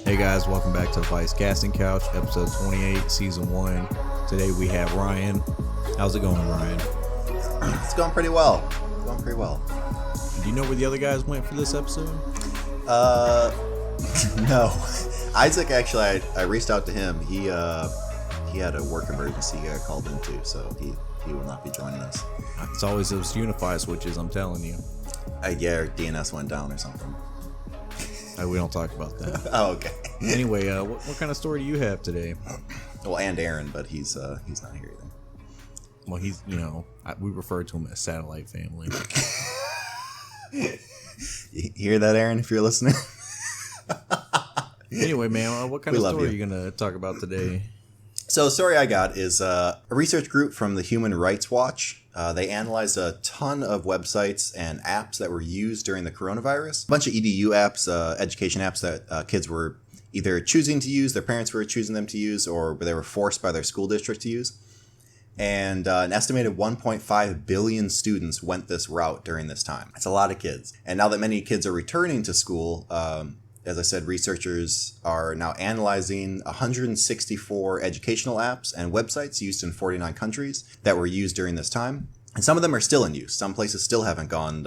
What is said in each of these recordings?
Hey guys, welcome back to the Vice Casting Couch, episode 28, season 1. Today we have Ryan. How's it going, Ryan? It's going pretty well. Do you know where the other guys went for this episode? No. Isaac, actually, I reached out to him. He had a work emergency he got called into, so he will not be joining us. It's always those Unify switches, I'm telling you. Yeah, DNS went down or something. We don't talk about that. Oh, okay. Anyway, what kind of story do you have today? Well, and Aaron, but he's not here either. Well, he's, we refer to him as Satellite Family. You hear that, Aaron, if you're listening? Anyway, man, what kind of story are you going to talk about today? So the story I got is a research group from the Human Rights Watch. They analyzed a ton of websites and apps that were used during the coronavirus. A bunch of EDU apps, education apps that kids were either choosing to use, their parents were choosing them to use, or they were forced by their school district to use. And an estimated 1.5 billion students went this route during this time. It's a lot of kids. And now that many kids are returning to school, as I said, researchers are now analyzing 164 educational apps and websites used in 49 countries that were used during this time. And some of them are still in use. Some places still haven't gone,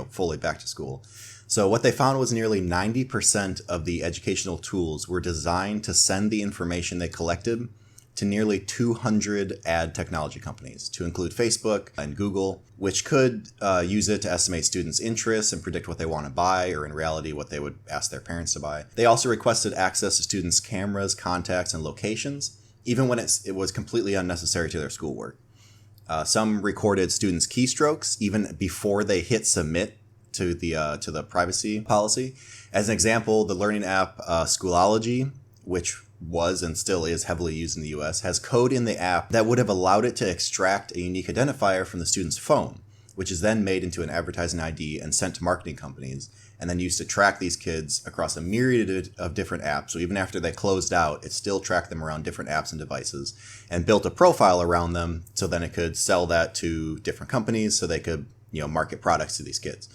fully back to school. So what they found was nearly 90% of the educational tools were designed to send the information they collected to nearly 200 ad technology companies, to include Facebook and Google, which could use it to estimate students' interests and predict what they want to buy, or in reality, what they would ask their parents to buy. They also requested access to students' cameras, contacts, and locations, even when it was completely unnecessary to their schoolwork. Some recorded students' keystrokes, even before they hit submit to the privacy policy. As an example, the learning app Schoology, which was and still is heavily used in the US, has code in the app that would have allowed it to extract a unique identifier from the student's phone, which is then made into an advertising ID and sent to marketing companies, and then used to track these kids across a myriad of different apps. So even after they closed out, it still tracked them around different apps and devices, and built a profile around them, so then it could sell that to different companies so they could market products to these kids.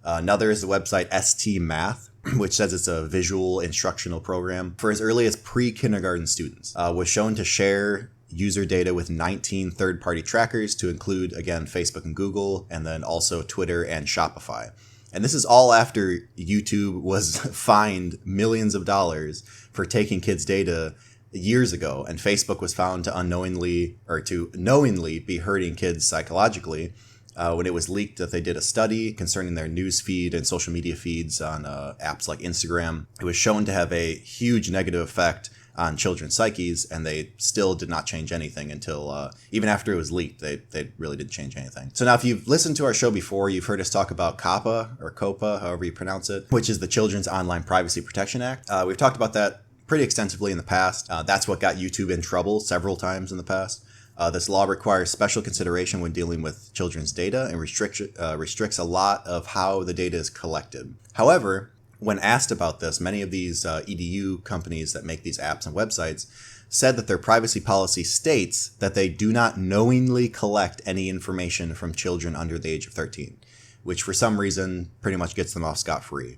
Another is the website ST Math, which says it's a visual instructional program for as early as pre-kindergarten students, was shown to share user data with 19 third-party trackers, to include, again, Facebook and Google, and then also Twitter and Shopify. And this is all after YouTube was fined millions of dollars for taking kids' data years ago, and Facebook was found to knowingly be hurting kids psychologically. When it was leaked that they did a study concerning their news feed and social media feeds on apps like Instagram. It was shown to have a huge negative effect on children's psyches, and they still did not change anything until, even after it was leaked, they really didn't change anything. So now if you've listened to our show before, you've heard us talk about COPPA, or COPPA, however you pronounce it, which is the Children's Online Privacy Protection Act. We've talked about that pretty extensively in the past. That's what got YouTube in trouble several times in the past. This law requires special consideration when dealing with children's data and restricts a lot of how the data is collected. However, when asked about this, many of these EDU companies that make these apps and websites said that their privacy policy states that they do not knowingly collect any information from children under the age of 13, which for some reason pretty much gets them off scot-free.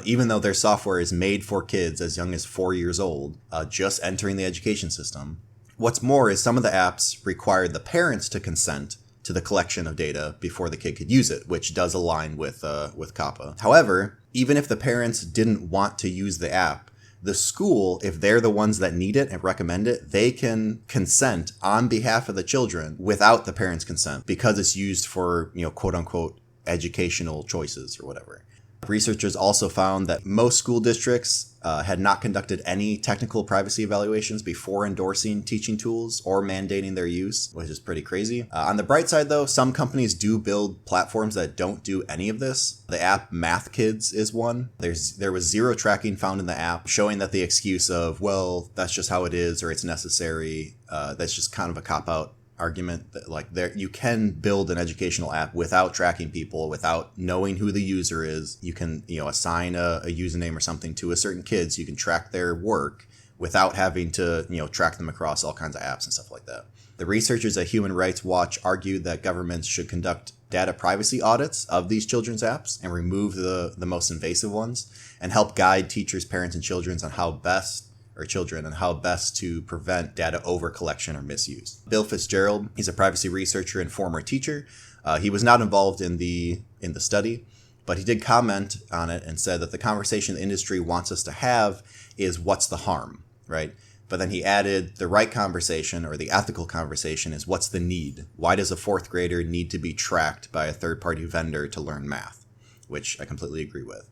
Even though their software is made for kids as young as 4 years old, just entering the education system. What's more is some of the apps required the parents to consent to the collection of data before the kid could use it, which does align with COPPA. However, even if the parents didn't want to use the app, the school, if they're the ones that need it and recommend it, they can consent on behalf of the children without the parents' consent, because it's used for, quote unquote, educational choices or whatever. Researchers also found that most school districts had not conducted any technical privacy evaluations before endorsing teaching tools or mandating their use, which is pretty crazy. On the bright side, though, some companies do build platforms that don't do any of this. The app Math Kids is one. There was zero tracking found in the app, showing that the excuse of, well, that's just how it is, or it's necessary, that's just kind of a cop-out argument. That you can build an educational app without tracking people, without knowing who the user is. You can assign a username or something to a certain kid so you can track their work without having to track them across all kinds of apps and stuff like that. The researchers at Human Rights Watch argued that governments should conduct data privacy audits of these children's apps and remove the most invasive ones, and help guide teachers, parents, and children on how best to prevent data over collection or misuse. Bill Fitzgerald, he's a privacy researcher and former teacher. He was not involved in the study, but he did comment on it and said that the conversation the industry wants us to have is what's the harm, right? But then he added the right conversation, or the ethical conversation, is what's the need? Why does a fourth grader need to be tracked by a third-party vendor to learn math? Which I completely agree with.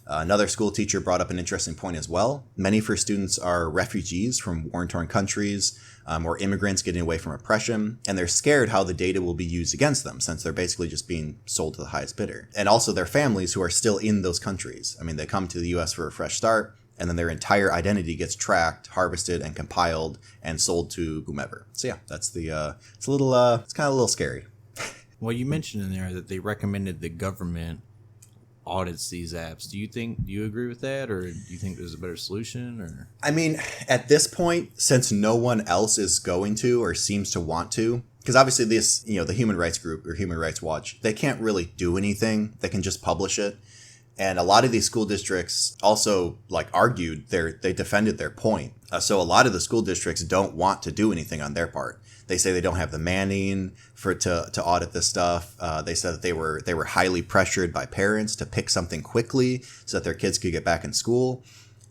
Another school teacher brought up an interesting point as well. Many first students are refugees from war-torn countries or immigrants getting away from oppression, and they're scared how the data will be used against them since they're basically just being sold to the highest bidder. And also their families who are still in those countries. I mean, they come to the U.S. for a fresh start, and then their entire identity gets tracked, harvested, and compiled and sold to whomever. So yeah, that's it's kind of a little scary. Well, you mentioned in there that they recommended the government audits these apps. Do you agree with that, or do you think there's a better solution? Or I mean, at this point, since no one else is going to or seems to want to, because obviously this, the Human Rights Group or Human Rights Watch, they can't really do anything. They can just publish it. And a lot of these school districts also argued they defended their point. So a lot of the school districts don't want to do anything on their part. They say they don't have the manning to audit this stuff. They said that they were highly pressured by parents to pick something quickly so that their kids could get back in school.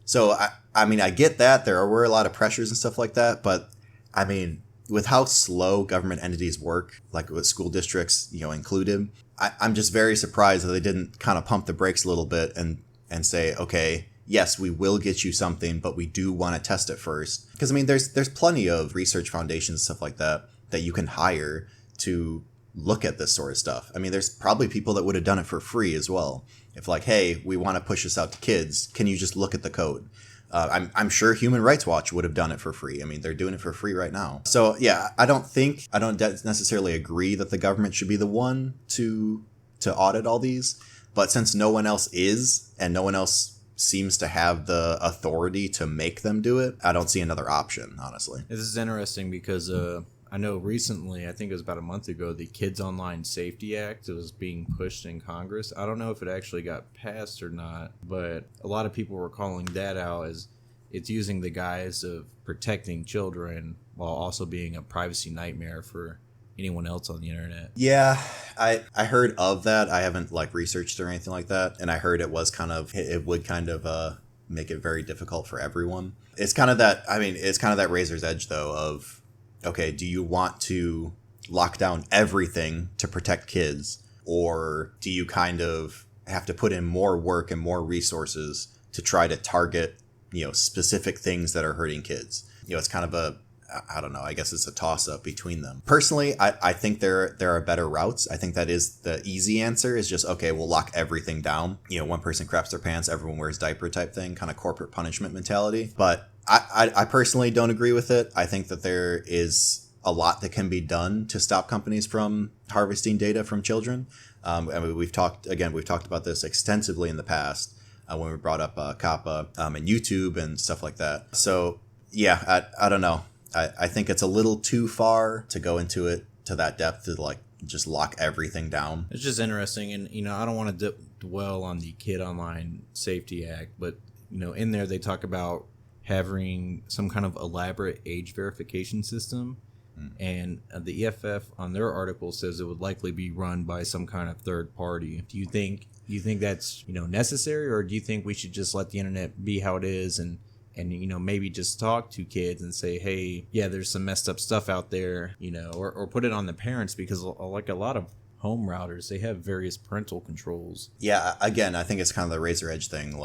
So I mean, I get that there were a lot of pressures and stuff like that, but I mean, with how slow government entities work, like with school districts, included, I'm just very surprised that they didn't kind of pump the brakes a little bit and say, okay, yes, we will get you something, but we do want to test it first. Because I mean, there's plenty of research foundations, stuff like that you can hire to look at this sort of stuff. I mean, there's probably people that would have done it for free as well. If hey, we want to push this out to kids, can you just look at the code? I'm sure Human Rights Watch would have done it for free. I mean, they're doing it for free right now. So yeah, I don't necessarily agree that the government should be the one to audit all these. But since no one else is, and no one else seems to have the authority to make them do it, I don't see another option, honestly. This is interesting because I know recently, I think it was about a month ago, the Kids Online Safety Act was being pushed in Congress. I don't know if it actually got passed or not, but a lot of people were calling that out as it's using the guise of protecting children while also being a privacy nightmare for anyone else on the internet. Yeah, I heard of that. I haven't researched or anything like that, and I heard it would kind of make it very difficult for everyone. It's kind of that razor's edge though of, okay, do you want to lock down everything to protect kids, or do you kind of have to put in more work and more resources to try to target, specific things that are hurting kids? It's kind of I don't know, I guess it's a toss-up between them. Personally, I think there are better routes. I think that is the easy answer, is just, okay, we'll lock everything down. One person craps their pants, everyone wears diaper type thing, kind of corporate punishment mentality. But I personally don't agree with it. I think that there is a lot that can be done to stop companies from harvesting data from children. I mean, we've talked about this extensively in the past when we brought up COPPA and YouTube and stuff like that. So yeah, I don't know. I think it's a little too far to go into it to that depth to just lock everything down. It's just interesting, and I don't want to dwell on the Kid Online Safety Act, but in there they talk about having some kind of elaborate age verification system, and the EFF on their article says it would likely be run by some kind of third party. Do you think that's necessary, or do you think we should just let the internet be how it is and maybe just talk to kids and say, hey, yeah, there's some messed up stuff out there, or put it on the parents, because a lot of home routers, they have various parental controls. Yeah, again, I think it's kind of the razor edge thing.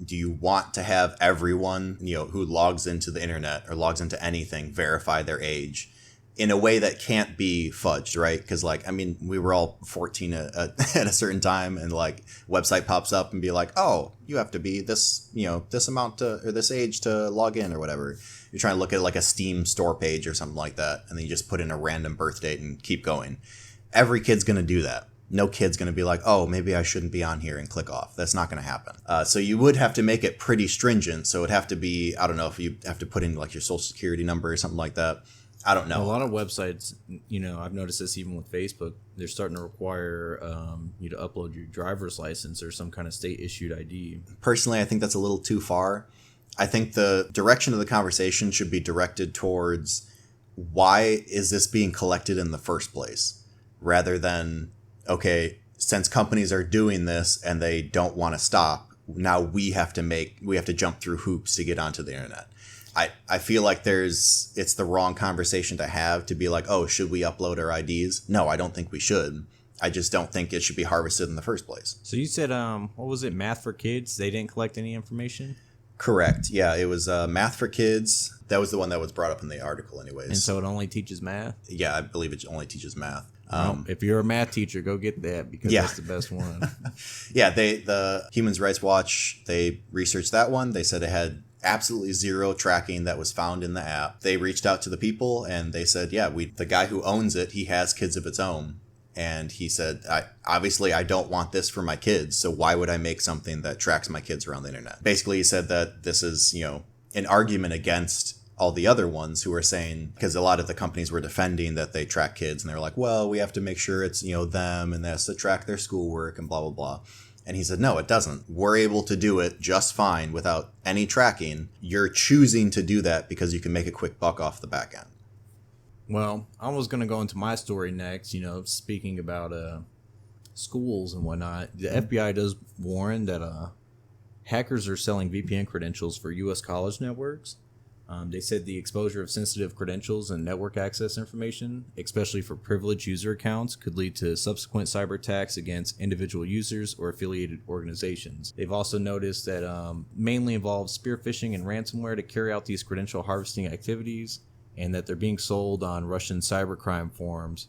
Do you want to have everyone, who logs into the internet or logs into anything verify their age in a way that can't be fudged, right? Because we were all 14 at a certain time, and website pops up and be like, oh, you have to be this, this amount or this age to log in or whatever. You're trying to look at a Steam store page or something like that, and then you just put in a random birth date and keep going. Every kid's going to do that. No kid's going to be like, oh, maybe I shouldn't be on here and click off. That's not going to happen. So you would have to make it pretty stringent. So it'd have to be, I don't know if you have to put in your social security number or something like that. I don't know. A lot of websites, I've noticed this even with Facebook, they're starting to require you to upload your driver's license or some kind of state issued ID. Personally, I think that's a little too far. I think the direction of the conversation should be directed towards why is this being collected in the first place, rather than, okay, since companies are doing this and they don't want to stop, now we have to jump through hoops to get onto the internet. I feel like it's the wrong conversation to have, to be like, oh, should we upload our IDs? No, I don't think we should. I just don't think it should be harvested in the first place. So you said, what was it, Math for Kids? They didn't collect any information? Correct. Yeah, it was Math for Kids. That was the one that was brought up in the article anyways. And so it only teaches math? Yeah, I believe it only teaches math. Well, if you're a math teacher, go get that, because that's the best one. Yeah, the Human Rights Watch, they researched that one. They said it had absolutely zero tracking that was found in the app. They reached out to the people and they said, yeah, the guy who owns it, he has kids of its own. And he said, I don't want this for my kids, so why would I make something that tracks my kids around the internet? Basically, he said that this is, an argument against all the other ones who are saying, because a lot of the companies were defending that they track kids, and they're like, well, we have to make sure it's, them, and that's to track their schoolwork and blah, blah, blah. And he said, no, it doesn't. We're able to do it just fine without any tracking. You're choosing to do that because you can make a quick buck off the back end. Well, I was going to go into my story next, speaking about schools and whatnot. The FBI does warn that hackers are selling VPN credentials for U.S. college networks. They said the exposure of sensitive credentials and network access information, especially for privileged user accounts, could lead to subsequent cyber attacks against individual users or affiliated organizations. They've also noticed that mainly involves spear phishing and ransomware to carry out these credential harvesting activities, and that they're being sold on Russian cybercrime forums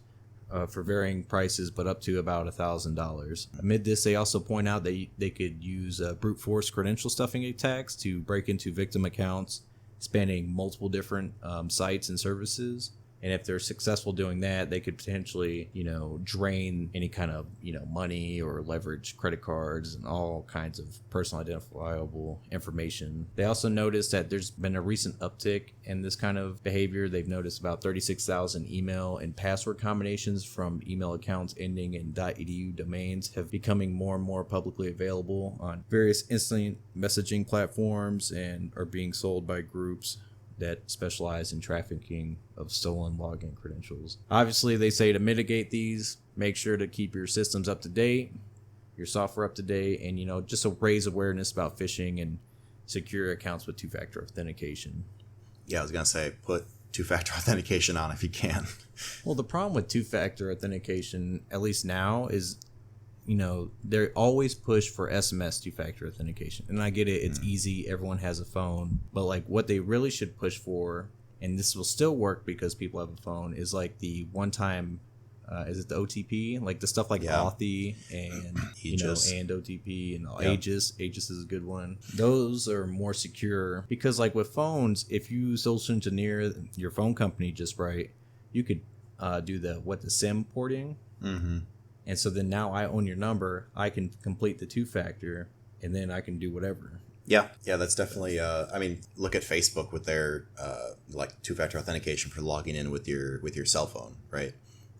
for varying prices, but up to about $1,000. Amid this, they also point out that they could use brute force credential stuffing attacks to break into victim accounts, spanning multiple different sites and services. And if they're successful doing that, they could potentially, drain any kind of, money or leverage credit cards and all kinds of personal identifiable information. They also noticed that there's been a recent uptick in this kind of behavior. They've noticed about 36,000 email and password combinations from email accounts ending in .edu domains have becoming more and more publicly available on various instant messaging platforms and are being sold by groups that specialize in trafficking of stolen login credentials. Obviously, they say to mitigate these, make sure to keep your systems up to date, your software up to date, and just to raise awareness about phishing and secure accounts with two-factor authentication. Yeah, I was gonna say put two-factor authentication on if you can. Well, the problem with two-factor authentication, at least now, is they always push for SMS two-factor authentication. And I get it, it's easy, everyone has a phone. But like what they really should push for, and this will still work because people have a phone, is like the one-time, is it the OTP? Like the stuff like Authy and, Aegis. And OTP and Aegis. Aegis is a good one. Those are more secure because like with phones, if you social engineer your phone company just right, you could do the SIM porting. Mm-hmm. And so then now I own your number, I can complete the two-factor, and then I can do whatever. Yeah, that's definitely, look at Facebook with their two-factor authentication for logging in with your cell phone, right?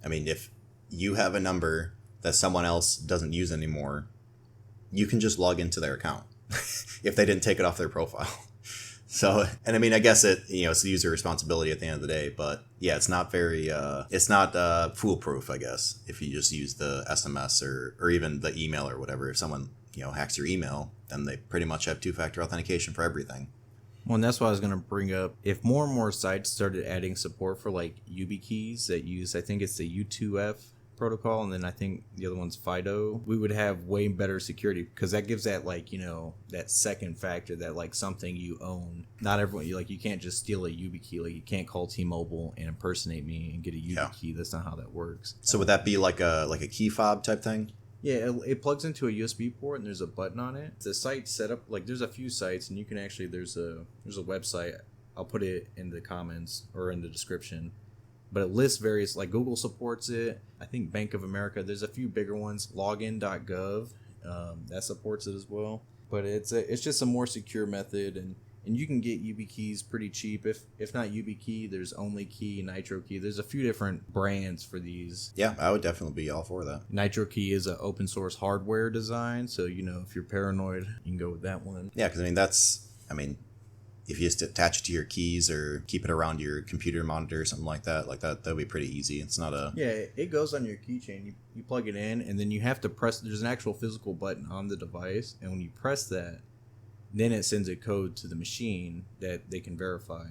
I mean, if you have a number that someone else doesn't use anymore, you can just log into their account if they didn't take it off their profile. So, and I mean, I guess it's the user responsibility at the end of the day, but yeah, it's not very, it's not foolproof, I guess, if you just use the SMS or even the email or whatever. If someone, hacks your email, then they pretty much have two-factor authentication for everything. Well, and that's what I was going to bring up. If more and more sites started adding support for like YubiKeys that use, I think it's the U2F protocol, and then I think the other one's FIDO, we would have way better security because that gives that that second factor that like something you own. Not everyone, you can't just steal a YubiKey. Like you can't call T-Mobile and impersonate me and get a YubiKey. That's not how that works. So would that be like a key fob type thing? Yeah, it plugs into a USB port and there's a button on it. The site set up there's a few sites and you can actually there's a website. I'll put it in the comments or in the description. But it lists various, like Google supports it. I think Bank of America, there's a few bigger ones. Login.gov, that supports it as well. But it's just a more secure method. And And you can get YubiKeys pretty cheap. If not YubiKey, there's OnlyKey, NitroKey. There's a few different brands for these. Yeah, I would definitely be all for that. NitroKey is an open source hardware design, so if you're paranoid, you can go with that one. Yeah, because if you just attach it to your keys or keep it around your computer monitor or something like that'd be pretty easy. It's not a... Yeah, it goes on your keychain. You plug it in, and then you have to press... There's an actual physical button on the device, and when you press that, then it sends a code to the machine that they can verify.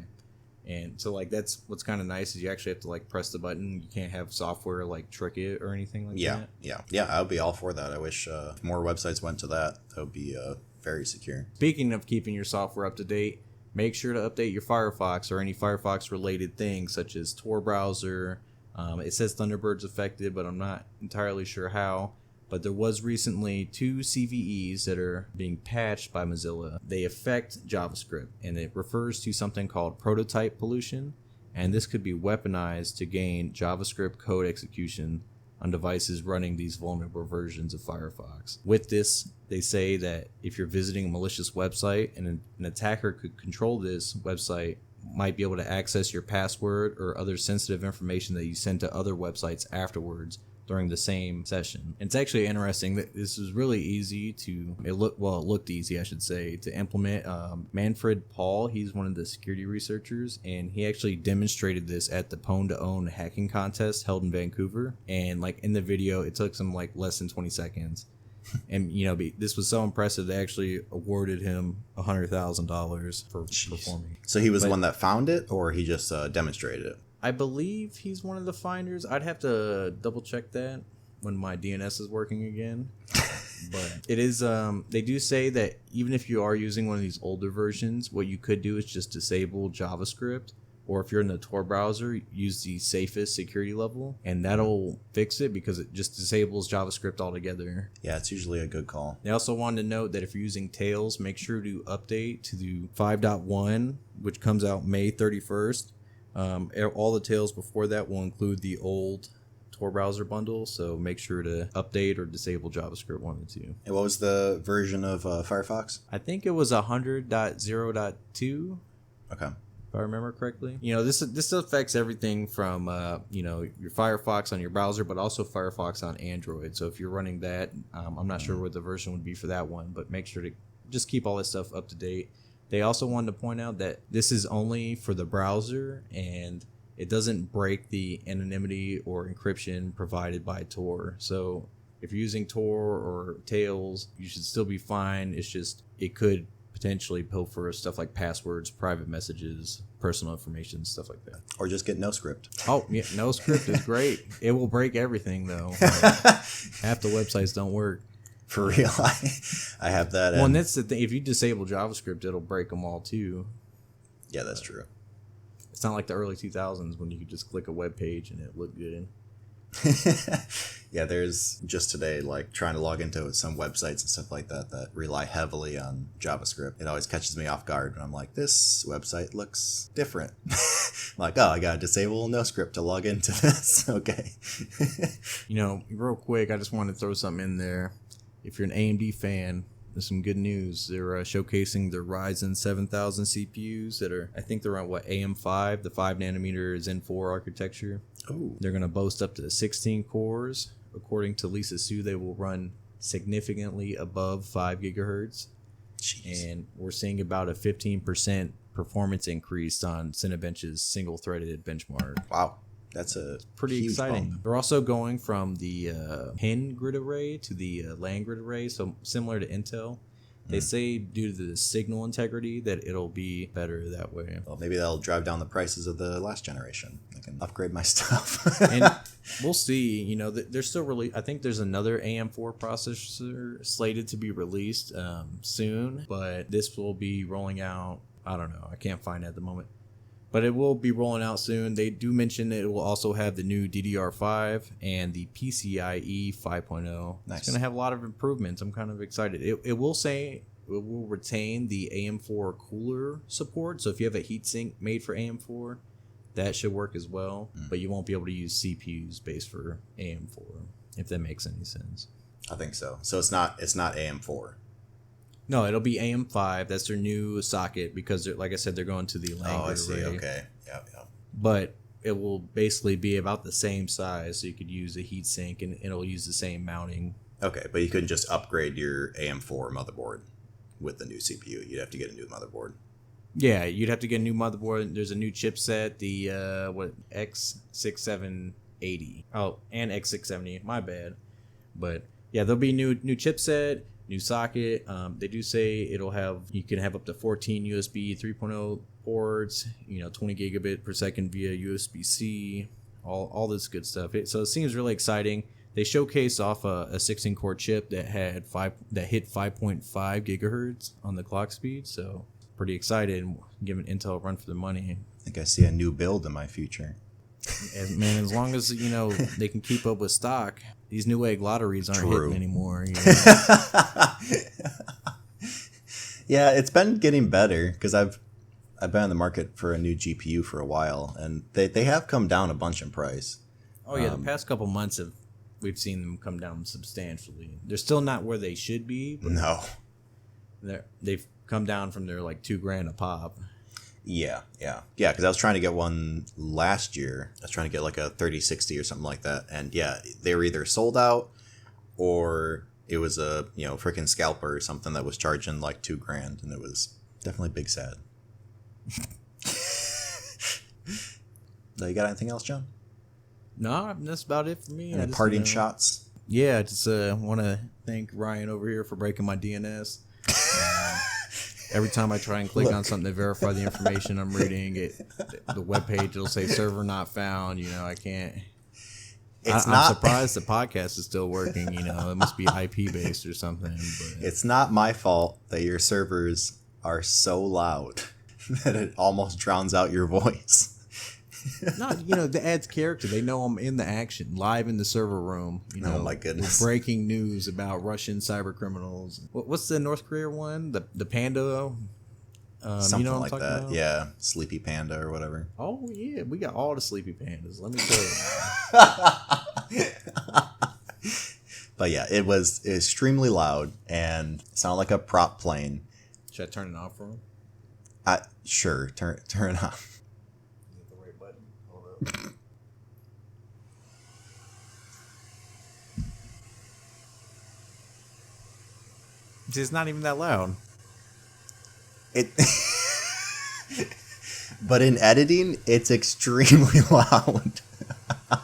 And so, that's what's kind of nice is you actually have to, press the button. You can't have software, trick it or anything like that. Yeah, I would be all for that. I wish more websites went to that. That would be very secure. Speaking of keeping your software up to date, make sure to update your Firefox or any Firefox-related things, such as Tor browser. It says Thunderbird's affected, but I'm not entirely sure how. But there was recently 2 CVEs that are being patched by Mozilla. They affect JavaScript, and it refers to something called prototype pollution, and this could be weaponized to gain JavaScript code execution on devices running these vulnerable versions of Firefox. With this, they say that if you're visiting a malicious website and an attacker could control this website, might be able to access your password or other sensitive information that you send to other websites afterwards during the same session. And it's actually interesting that this is really easy to, it looked easy, I should say, to implement. Manfred Paul, he's one of the security researchers, and he actually demonstrated this at the Pwn to Own hacking contest held in Vancouver. And in the video, it took some less than 20 seconds. And this was so impressive, they actually awarded him $100,000 for performing. So he was the one that found it, or he just demonstrated it? I believe he's one of the finders. I'd have to double check that when my DNS is working again. But it is, they do say that even if you are using one of these older versions, what you could do is just disable JavaScript. Or if you're in the Tor browser, use the safest security level, and that'll fix it because it just disables JavaScript altogether. Yeah, it's usually a good call. They also wanted to note that if you're using Tails, make sure to update to the 5.1, which comes out May 31st. All the Tails before that will include the old Tor browser bundle, so make sure to update or disable JavaScript 1 and 2. And what was the version of Firefox? I think it was 100.0.2. Okay. If I remember correctly. This affects everything from your Firefox on your browser, but also Firefox on Android. So if you're running that, I'm not sure what the version would be for that one, but make sure to just keep all this stuff up to date. They also wanted to point out that this is only for the browser, and it doesn't break the anonymity or encryption provided by Tor. So if you're using Tor or Tails, you should still be fine. It's just, it could potentially pilfer stuff like passwords, private messages, personal information, stuff like that. Or just get NoScript. Oh, yeah, NoScript is great. It will break everything, though. Half the websites don't work. For real, I have that. Well, and that's the thing. If you disable JavaScript, it'll break them all, too. Yeah, that's true. It's not like the early 2000s when you could just click a web page and it looked good. Yeah, there's just today, trying to log into some websites and stuff like that rely heavily on JavaScript. It always catches me off guard when I'm like, this website looks different. I gotta disable NoScript to log into this. Okay. Real quick, I just wanted to throw something in there. If you're an AMD fan, there's some good news. They're showcasing their Ryzen 7000 CPUs that are, I think they're on AM5, the 5nm Zen 4 architecture. Oh. They're going to boast up to 16 cores. According to Lisa Su, they will run significantly above 5 gigahertz. Jeez. And we're seeing about a 15% performance increase on Cinebench's single-threaded benchmark. Wow. That's pretty exciting. Bump. They're also going from the pin grid array to the LAN grid array, so similar to Intel. They say due to the signal integrity that it'll be better that way. Well, maybe that'll drive down the prices of the last generation. I can upgrade my stuff. And we'll see. There's still really. I think there's another AM4 processor slated to be released soon, but this will be rolling out. I don't know. I can't find it at the moment. But it will be rolling out soon. They do mention that it will also have the new DDR5 and the PCIe 5.0. Nice. It's going to have a lot of improvements. I'm kind of excited. It will say it will retain the AM4 cooler support. So if you have a heatsink made for AM4, that should work as well. But you won't be able to use CPUs based for AM4, if that makes any sense. I think so. So it's not AM4. No, it'll be AM5. That's their new socket because, like I said, they're going to the Oh, Language I see. array. Okay. Yeah. But it will basically be about the same size, so you could use a heatsink and it'll use the same mounting. Okay, but you couldn't just upgrade your AM4 motherboard with the new CPU. You'd have to get a new motherboard. Yeah, you'd have to get a new motherboard. There's a new chipset, the X6780. Oh, and X670. My bad. But yeah, there'll be new chipset, new socket. They do say you can have up to 14 USB 3.0 ports. 20 gigabit per second via USB-C. All this good stuff. So it seems really exciting. They showcased off a 16-core chip that hit 5.5 gigahertz on the clock speed. So pretty excited, giving Intel a run for the money. I think I see a new build in my future. Man, as long as they can keep up with stock, these new egg lotteries aren't hitting anymore. Yeah, it's been getting better because I've been on the market for a new GPU for a while, and they have come down a bunch in price. Oh yeah, the past couple months we've seen them come down substantially. They're still not where they should be. But no, they've come down from their like $2,000 a pop. Yeah. Because I was trying to get one last year. I was trying to get like a 3060 or something like that, and yeah, they were either sold out or it was a freaking scalper or something that was charging like $2,000, and it was definitely big sad. You got anything else, John? No, that's about it for me. Any parting shots? Yeah, I just want to thank Ryan over here for breaking my DNS. Every time I try and click on something to verify the information I'm reading, the webpage will say server not found. I can't. I'm surprised the podcast is still working. It must be IP based or something. But it's not my fault that your servers are so loud that it almost drowns out your voice. No, that adds character. They know I'm in the action, live in the server room. Oh my goodness! Breaking news about Russian cyber criminals. What's the North Korea one? The Panda. Something what I'm like talking that. about? Yeah, Sleepy Panda or whatever. Oh yeah, we got all the Sleepy Pandas. Let me tell you. But yeah, it was extremely loud and sounded like a prop plane. Should I turn it off for him? Sure, turn it off. It's not even that loud. But in editing, it's extremely loud.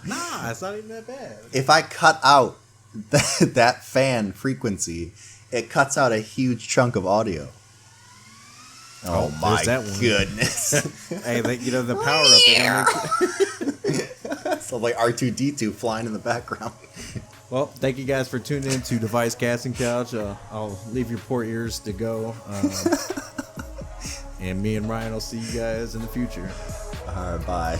Nah, it's not even that bad. If I cut out that fan frequency, it cuts out a huge chunk of audio. Oh my goodness. Hey, the power up. So like R2-D2 flying in the background. Well, thank you guys for tuning in to Device Casting Couch. I'll leave your poor ears to go. And me and Ryan will see you guys in the future. All right, bye.